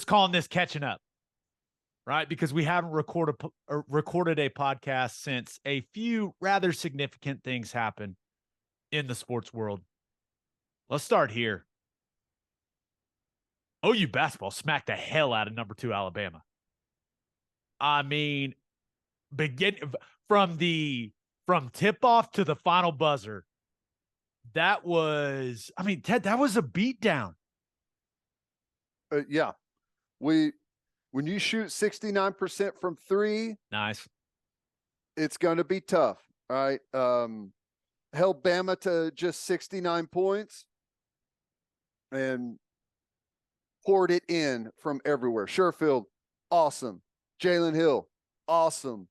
calling this catching up, right? Because we haven't recorded a podcast since a few rather significant things happened in the sports world. Let's start here. OU basketball smacked the hell out of number 2 Alabama. I mean, from tip-off to the final buzzer, that was, Ted, that was a beatdown. Yeah. When you shoot 69% from three, nice, it's going to be tough, right? Held Bama to just 69 points and poured it in from everywhere. Sherfield, awesome. Jalen Hill, awesome.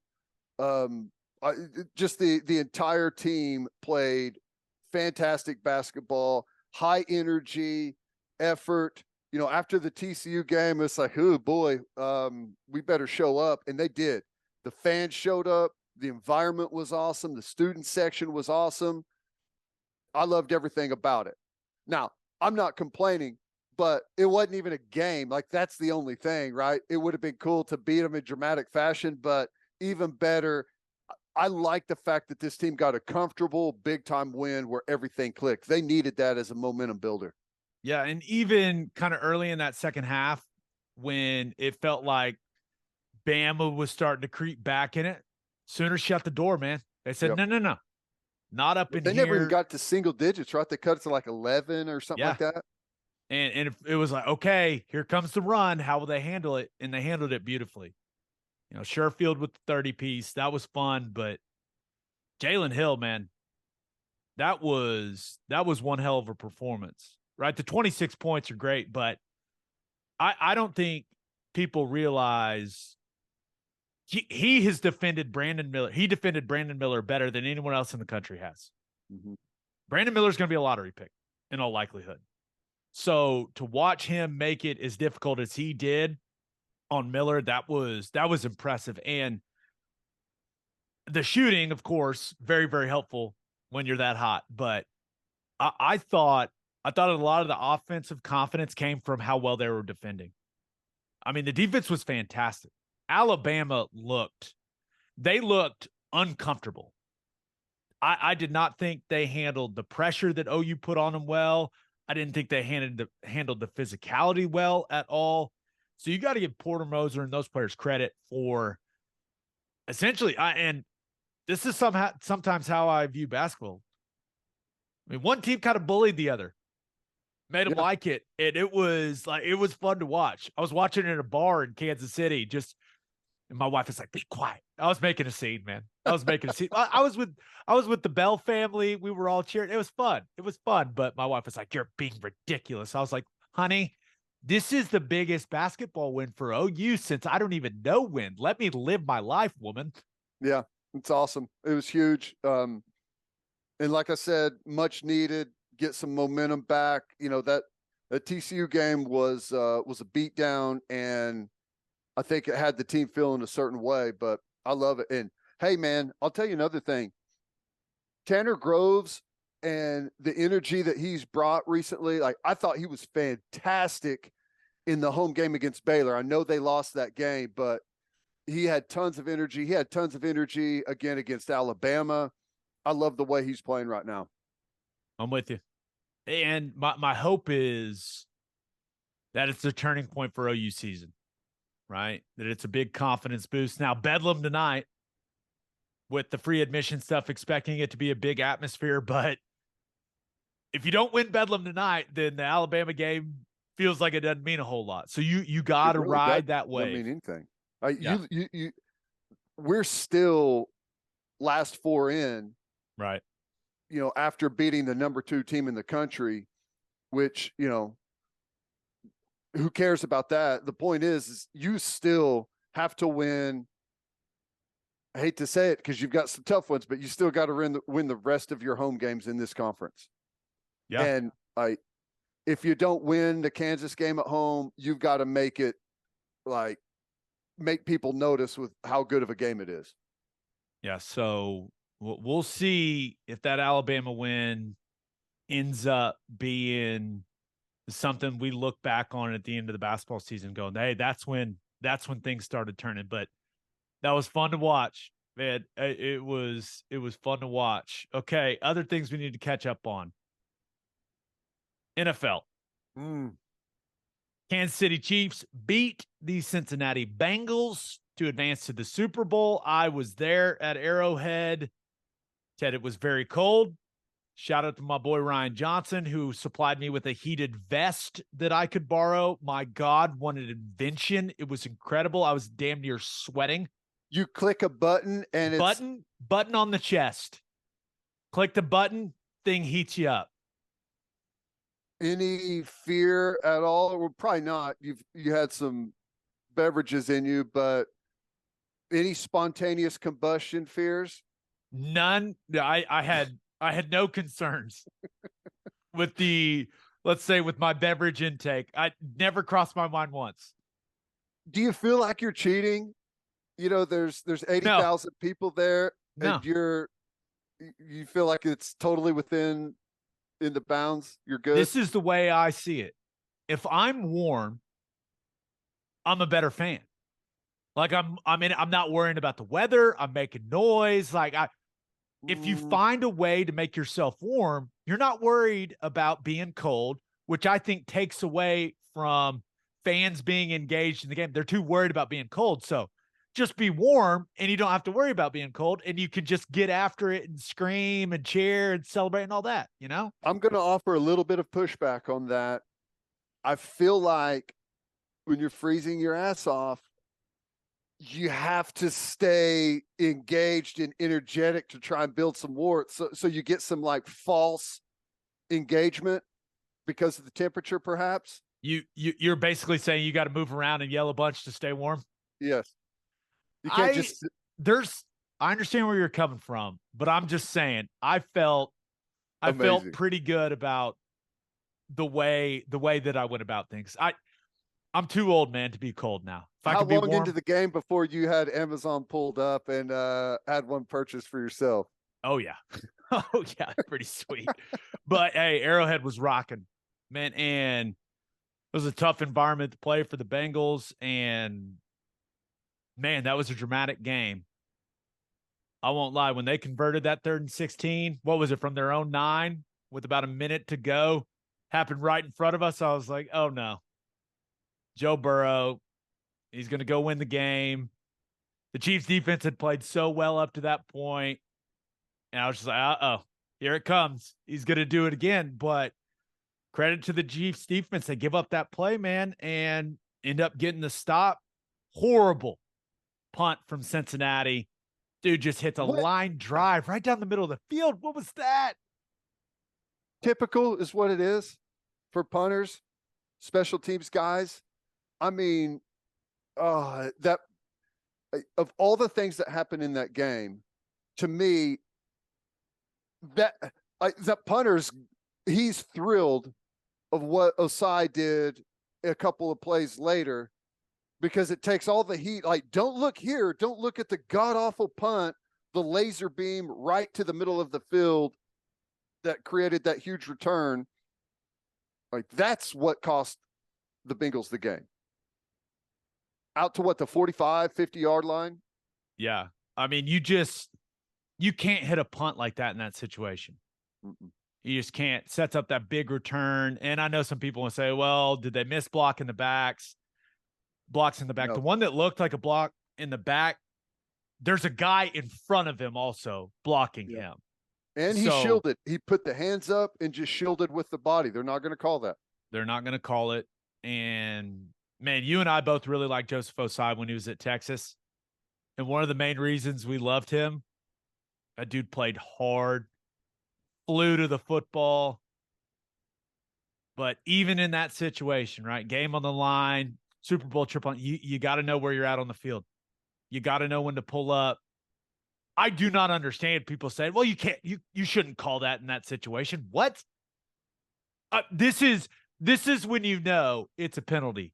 Just the entire team played fantastic basketball, high energy, effort. You know, after the TCU game, it's like, oh boy, we better show up. And they did. The fans showed up. The environment was awesome. The student section was awesome. I loved everything about it. Now, I'm not complaining, but it wasn't even a game. Like, that's the only thing, right? It would have been cool to beat them in dramatic fashion, but even better, I like the fact that this team got a comfortable big-time win where everything clicked. They needed that as a momentum builder. Yeah, and even kind of early in that second half, when it felt like Bama was starting to creep back in it, Sooners shut the door, man. They said, no, not up in here. They never even got to single digits, right? They cut it to like 11 or something like that. And it was like, okay, here comes the run. How will they handle it? And they handled it beautifully. You know, Sherfield with the 30-piece. That was fun, but Jalen Hill, man, that was one hell of a performance. Right, the 26 points are great, but I don't think people realize he has defended Brandon Miller. He defended Brandon Miller better than anyone else in the country has. Mm-hmm. Brandon Miller's going to be a lottery pick in all likelihood. So to watch him make it as difficult as he did on Miller, that was impressive. And the shooting, of course, very, very helpful when you're that hot. But I thought a lot of the offensive confidence came from how well they were defending. I mean, the defense was fantastic. Alabama looked uncomfortable. I did not think they handled the pressure that OU put on them well. I didn't think they handled the physicality well at all. So you got to give Porter Moser and those players credit for essentially, and this is sometimes how I view basketball. I mean, one team kind of bullied the other. Made them like it. And it was fun to watch. I was watching it at a bar in Kansas City. And my wife was like, "Be quiet." I was making a scene, man. I was making a scene. I was with the Bell family. We were all cheering. It was fun. But my wife was like, "You're being ridiculous." I was like, "Honey, this is the biggest basketball win for OU since I don't even know when. Let me live my life, woman." Yeah, it's awesome. It was huge. And like I said, much needed. Get some momentum back. You know, that TCU game was a beatdown, and I think it had the team feeling a certain way, but I love it. And hey, man, I'll tell you another thing. Tanner Groves and the energy that he's brought recently, like, I thought he was fantastic in the home game against Baylor. I know they lost that game, but he had tons of energy. He had tons of energy again against Alabama. I love the way he's playing right now. I'm with you. And my hope is that it's a turning point for OU season, right? That it's a big confidence boost. Now, Bedlam tonight with the free admission stuff, expecting it to be a big atmosphere. But if you don't win Bedlam tonight, then the Alabama game feels like it doesn't mean a whole lot. So you got to ride that wave. Doesn't mean anything. You we're still last four in. Right. You know, after beating the number 2 team in the country, which, you know, who cares about that? The point is you still have to win. I hate to say it because you've got some tough ones, but you still got to win the rest of your home games in this conference. Yeah. And if you don't win the Kansas game at home, you've got to make people notice with how good of a game it is. Yeah. So we'll see if that Alabama win ends up being something we look back on at the end of the basketball season going, hey, that's when things started turning. But that was fun to watch, man. It was fun to watch. Okay, other things we need to catch up on. NFL. Kansas City Chiefs beat the Cincinnati Bengals to advance to the Super Bowl. I was there at Arrowhead. Said it was very cold. Shout out to my boy Ryan Johnson, who supplied me with a heated vest that I could borrow. My God, what an invention. It was incredible. I was damn near sweating. You click a button and it's button on the chest. Click the button, thing heats you up. Any fear at all? Well, probably not. You had some beverages in you, but any spontaneous combustion fears? None. I had no concerns with let's say with my beverage intake. I never crossed my mind once. Do you feel like you're cheating? You know, there's 80,000 people there, and you feel like it's totally in the bounds. You're good. This is the way I see it. If I'm warm, I'm a better fan. Like I'm not worrying about the weather. I'm making noise. Like if you find a way to make yourself warm, you're not worried about being cold, which I think takes away from fans being engaged in the game. They're too worried about being cold. So just be warm and you don't have to worry about being cold, and you can just get after it and scream and cheer and celebrate and all that, you know? I'm going to offer a little bit of pushback on that. I feel like when you're freezing your ass off, you have to stay engaged and energetic to try and build some warmth. So you get some like false engagement because of the temperature, perhaps. You're basically saying you got to move around and yell a bunch to stay warm. Yes. You can't I understand where you're coming from, but I'm just saying I felt pretty good about the way that I went about things. I'm too old, man, to be cold now. How long into the game before you had Amazon pulled up and had one purchase for yourself? Oh yeah. Oh yeah, pretty sweet. But hey, Arrowhead was rocking, man, and it was a tough environment to play for the Bengals, and man, that was a dramatic game. I won't lie. When they converted that 3rd and 16, what was it, from their own 9 with about a minute to go, happened right in front of us. I was like, oh no. Joe Burrow, he's going to go win the game. The Chiefs defense had played so well up to that point. And I was just like, uh-oh, here it comes. He's going to do it again. But credit to the Chiefs defense. They give up that play, man, and end up getting the stop. Horrible punt from Cincinnati. Dude just hits a line drive right down the middle of the field. What was that? Typical is what it is for punters, special teams guys. I mean, that of all the things that happened in that game, to me, that punter's, he's thrilled of what Osai did a couple of plays later, because it takes all the heat. Like, don't look here. Don't look at the god-awful punt, the laser beam right to the middle of the field that created that huge return. Like, that's what cost the Bengals the game. Out to what, the 45, 50-yard line? Yeah. I mean, you can't hit a punt like that in that situation. Mm-mm. You just can't. Sets up that big return. And I know some people will say, well, did they miss blocks in the back? No. The one that looked like a block in the back, there's a guy in front of him also blocking him. And he shielded. He put the hands up and just shielded with the body. They're not going to call that. They're not going to call it. And, man, you and I both really liked Joseph Osai when he was at Texas. And one of the main reasons we loved him, that dude played hard, flew to the football. But even in that situation, right, game on the line, Super Bowl triple, you got to know where you're at on the field. You got to know when to pull up. I do not understand people saying, well, you can't, you shouldn't call that in that situation. What? This is when you know it's a penalty.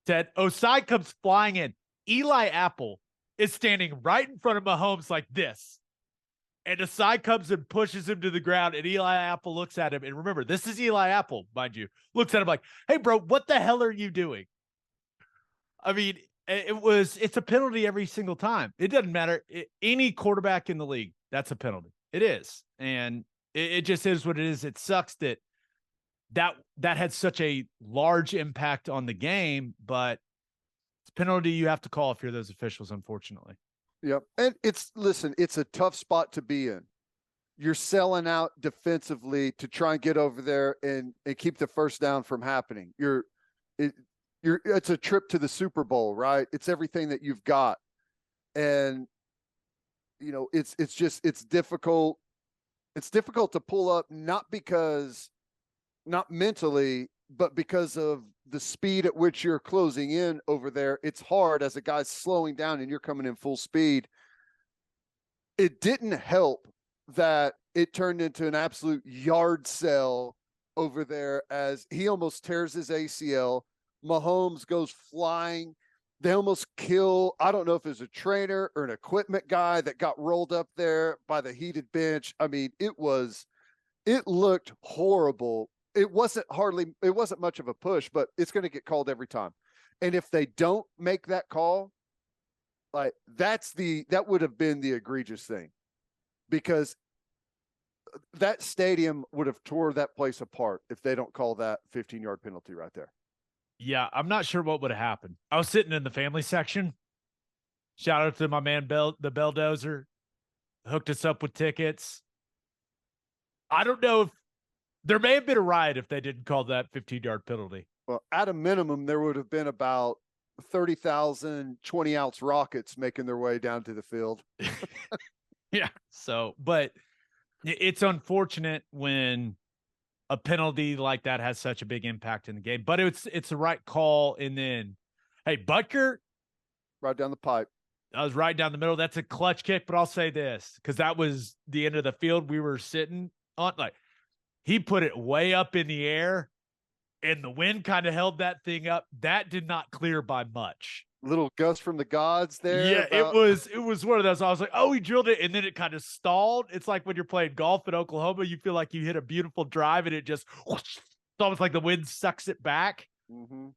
Ted, Osai comes flying in. Eli Apple is standing right in front of Mahomes like this. And Asai comes and pushes him to the ground, and Eli Apple looks at him. And remember, this is Eli Apple, mind you, looks at him like, hey, bro, what the hell are you doing? I mean, it's a penalty every single time. It doesn't matter. Any quarterback in the league, that's a penalty. It is. And it just is what it is. It sucks that had such a large impact on the game, but it's a penalty you have to call if you're those officials, unfortunately. Yep. And it's a tough spot to be in. You're selling out defensively to try and get over there and keep the first down from happening. It's a trip to the Super Bowl, right? It's everything that you've got. And it's difficult. It's difficult to pull up, not mentally, but because of the speed at which you're closing in over there. It's hard as a guy's slowing down and you're coming in full speed. It didn't help that it turned into an absolute yard sale over there as he almost tears his ACL. Mahomes goes flying. They almost kill, I don't know if it was a trainer or an equipment guy that got rolled up there by the heated bench. I mean, it looked horrible. It wasn't much of a push, but it's going to get called every time. And if they don't make that call, like that would have been the egregious thing, because that stadium would have tore that place apart if they don't call that 15-yard penalty right there. Yeah, I'm not sure what would have happened. I was sitting in the family section. Shout out to my man, the Belldozer. Hooked us up with tickets. I don't know if there may have been a riot if they didn't call that 15-yard penalty. Well, at a minimum, there would have been about 30,000 20-ounce rockets making their way down to the field. Yeah. So, but it's unfortunate when a penalty like that has such a big impact in the game, but it's the right call. And then, hey, Butker, right down the pipe. I was right down the middle. That's a clutch kick, but I'll say this, because that was the end of the field we were sitting on. Like, he put it way up in the air, and the wind kind of held that thing up. That did not clear by much. Little gust from the gods there. Yeah, it was one of those. I was like, oh, he drilled it, and then it kind of stalled. It's like when you're playing golf in Oklahoma, you feel like you hit a beautiful drive, and it just whoosh, it's almost like the wind sucks it back. Mm-hmm.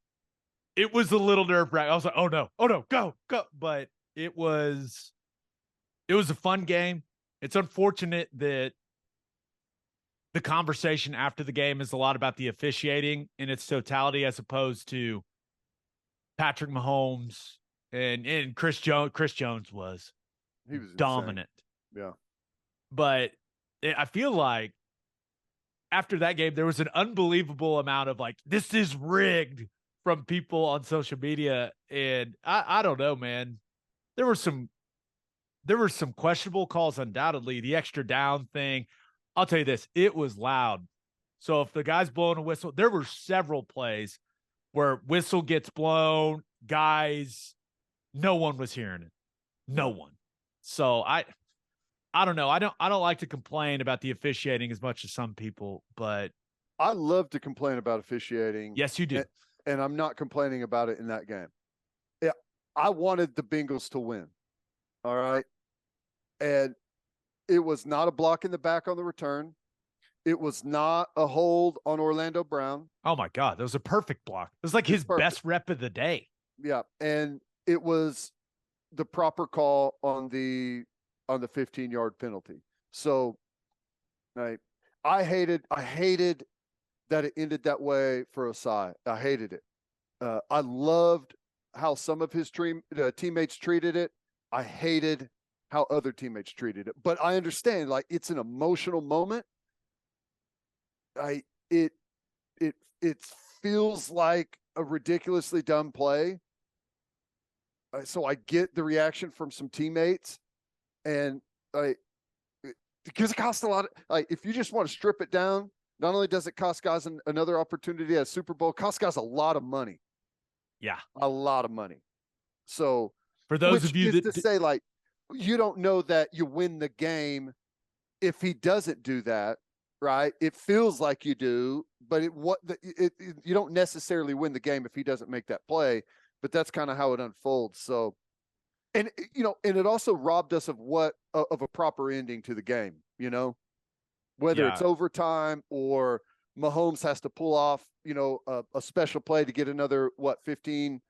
It was a little nerve-wracking. I was like, oh no, go. But it was a fun game. It's unfortunate that the conversation after the game is a lot about the officiating in its totality, as opposed to Patrick Mahomes and Chris Jones. Chris Jones was dominant. Insane. Yeah. But I feel like after that game, there was an unbelievable amount of like, this is rigged from people on social media. And I don't know, man. There were some questionable calls, undoubtedly. The extra down thing. I'll tell you this, it was loud. So if the guy's blowing a whistle, there were several plays where whistle gets blown, guys, no one was hearing it. No one. So I don't know. I don't like to complain about the officiating as much as some people, but I love to complain about officiating. Yes, you do. And I'm not complaining about it in that game. Yeah, I wanted the Bengals to win. All right. And it was not a block in the back on the return. It was not a hold on Orlando Brown. Oh my God, that was a perfect block. It was like his best rep of the day. Yeah, and it was the proper call on the 15-yard penalty. So, I hated that it ended that way for Asai. I hated it. I loved how some of his teammates treated it. I hated how other teammates treated it. But I understand, like, it's an emotional moment. It feels like a ridiculously dumb play. So I get the reaction from some teammates, and because it costs a lot. If you just want to strip it down, not only does it cost guys another opportunity at Super Bowl, it costs guys a lot of money. Yeah, a lot of money. So for those of you that say, like, you don't know that you win the game if he doesn't do that. Right. It feels like you do, but you don't necessarily win the game if he doesn't make that play, but that's kind of how it unfolds. So And and it also robbed us of a proper ending to the game, whether it's Yeah. overtime or Mahomes has to pull off, a special play to get another 10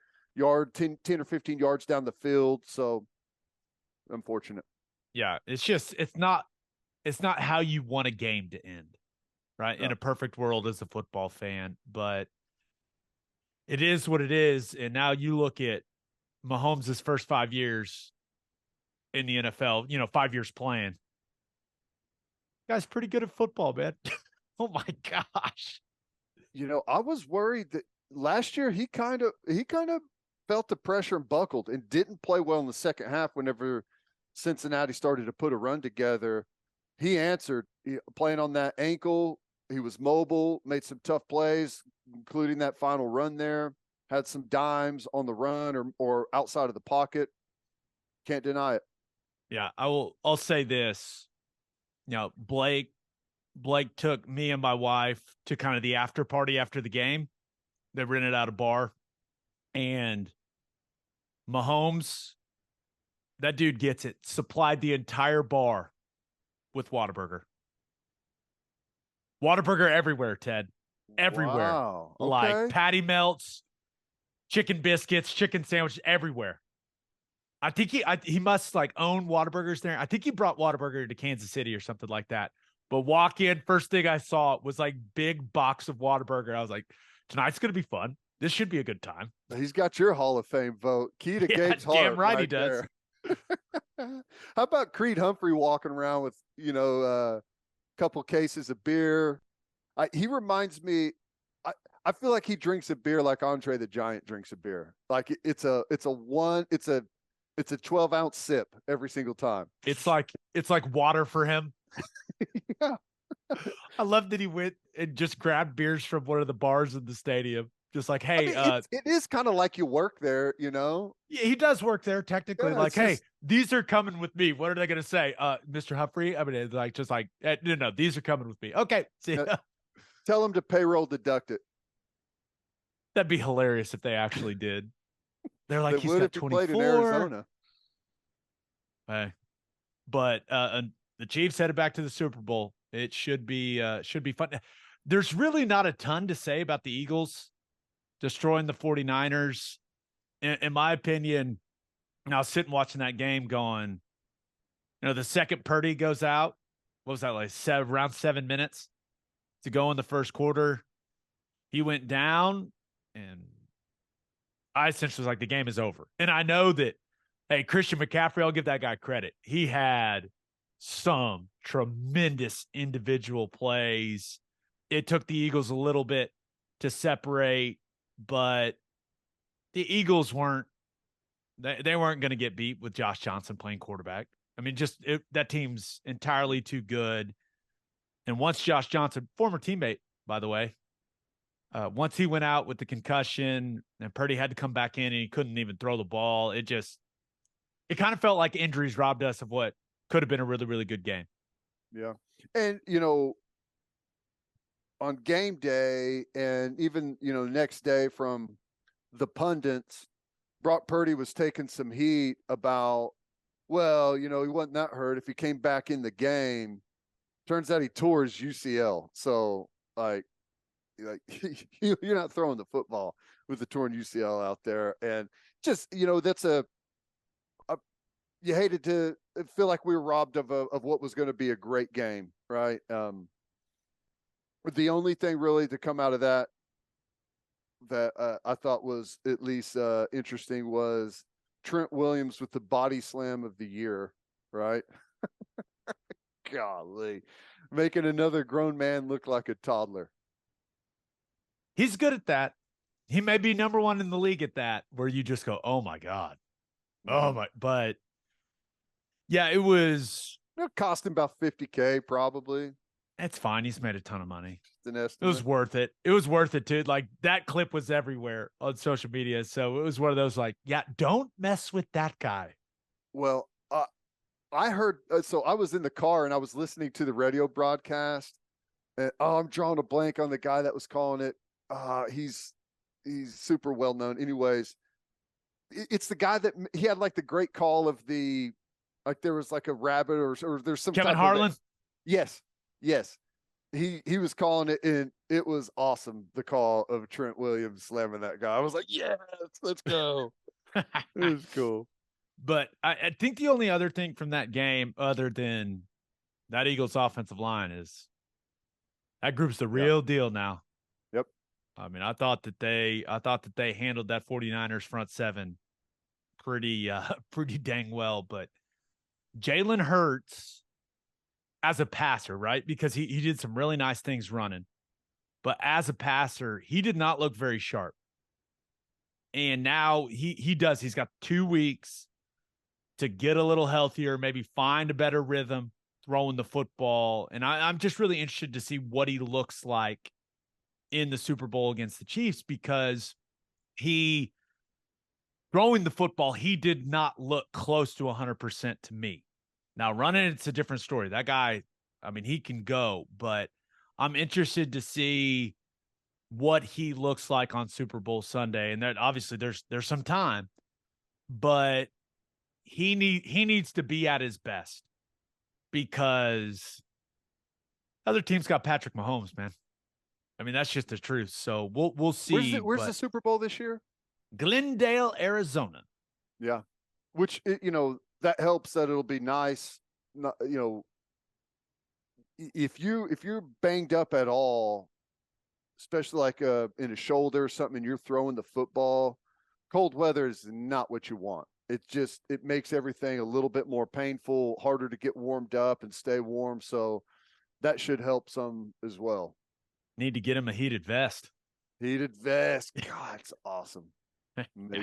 or 15 yards down the field. So unfortunate. Yeah. It's not how you want a game to end, right? In No. a perfect world as a football fan, but it is what it is. And now you look at Mahomes' first 5 years in the NFL, 5 years playing. Guy's pretty good at football, man. Oh my gosh. I was worried that last year he kind of felt the pressure and buckled and didn't play well in the second half whenever Cincinnati started to put a run together. He answered, playing on that ankle. He was mobile, made some tough plays, including that final run there. Had some dimes on the run or outside of the pocket. Can't deny it. Yeah, I'll say this. Blake took me and my wife to kind of the after party after the game. They rented out a bar, and Mahomes, that dude gets it, supplied the entire bar with Whataburger. Whataburger everywhere, Ted. Everywhere. Wow. Like Okay. patty melts, chicken biscuits, chicken sandwiches everywhere. I think he must like own Whataburgers there. I think he brought Whataburger to Kansas City or something like that. But walk in, first thing I saw was like big box of Whataburger. I was like, tonight's gonna be fun. This should be a good time. He's got your Hall of Fame vote. Key to Yeah, Gabe's damn heart right he right does. there. How about Creed Humphrey walking around with, a couple cases of beer? He reminds me, I feel like he drinks a beer like Andre the Giant drinks a beer. Like it's a 12-ounce sip every single time. It's like water for him. Yeah. I love that he went and just grabbed beers from one of the bars in the stadium. Just like, I hey, mean, it is kind of like you work there, yeah, he does work there technically. Yeah, Like, it's hey, just, these are coming with me. What are they going to say? Mr. Humphrey? I mean, it's like, just like, no, these are coming with me. Okay. See, tell him to payroll deduct it. that'd be hilarious if they actually did. They're like, They he's would got if he played in 24. Arizona. Hey, but the Chiefs headed back to the Super Bowl. It should be fun. There's really not a ton to say about the Eagles destroying the 49ers. In my opinion, and I was sitting watching that game going, the second Purdy goes out, what was that, like around 7 minutes to go in the first quarter? He went down, and I essentially was like, the game is over. And I know that, hey, Christian McCaffrey, I'll give that guy credit. He had some tremendous individual plays. It took the Eagles a little bit to separate, but the Eagles weren't going to get beat with Josh Johnson playing quarterback. I mean, that team's entirely too good. And once Josh Johnson, former teammate, by the way, once he went out with the concussion and Purdy had to come back in and he couldn't even throw the ball, it kind of felt like injuries robbed us of what could have been a really, really good game. Yeah. And, on game day and even, next day from the pundits, Brock Purdy was taking some heat about, well, he wasn't that hurt if he came back in the game. Turns out he tore his UCL. So, like you're not throwing the football with the torn UCL out there. And just, that's you hated to feel like we were robbed of what was going to be a great game, right? The only thing really to come out of that I thought was at least interesting was Trent Williams with the body slam of the year, right? Golly, making another grown man look like a toddler. He's good at that. He may be number one in the league at that, where you just go, oh my God. Oh my, but yeah, it cost him about $50K probably. It's fine. He's made a ton of money. It was worth it. It was worth it, too. Like, that clip was everywhere on social media. So it was one of those, like, yeah, don't mess with that guy. Well, I heard, so I was in the car and I was listening to the radio broadcast. And, I'm drawing a blank on the guy that was calling it. He's super well known. Anyways, it's the guy that he had like the great call of the, like there was like a rabbit or there's some Kevin type Harlan. Of, yes. He was calling it, and it was awesome. The call of Trent Williams slamming that guy. I was like, yes, let's go. It was cool. But I think the only other thing from that game, other than that Eagles offensive line, is that group's the real deal now. Yep. I mean, I thought that they handled that 49ers front seven pretty dang well, but Jalen Hurts as a passer, right? Because he did some really nice things running, but as a passer, he did not look very sharp. And now he does. He's got 2 weeks to get a little healthier, maybe find a better rhythm throwing the football. And I'm just really interested to see what he looks like in the Super Bowl against the Chiefs, because he throwing the football, he did not look close to 100% to me. Now running, it's a different story. That guy, I mean, he can go, but I'm interested to see what he looks like on Super Bowl Sunday. And that obviously there's some time, but he needs to be at his best, because other teams got Patrick Mahomes, man. I mean, that's just the truth. So we'll see. Where's the Super Bowl this year? Glendale, Arizona. Yeah. Which, that helps that it'll be nice. If you're banged up at all, especially like in a shoulder or something, and you're throwing the football, cold weather is not what you want. It makes everything a little bit more painful, harder to get warmed up and stay warm. So that should help some as well. Need to get him a heated vest. Heated vest. God, it's awesome.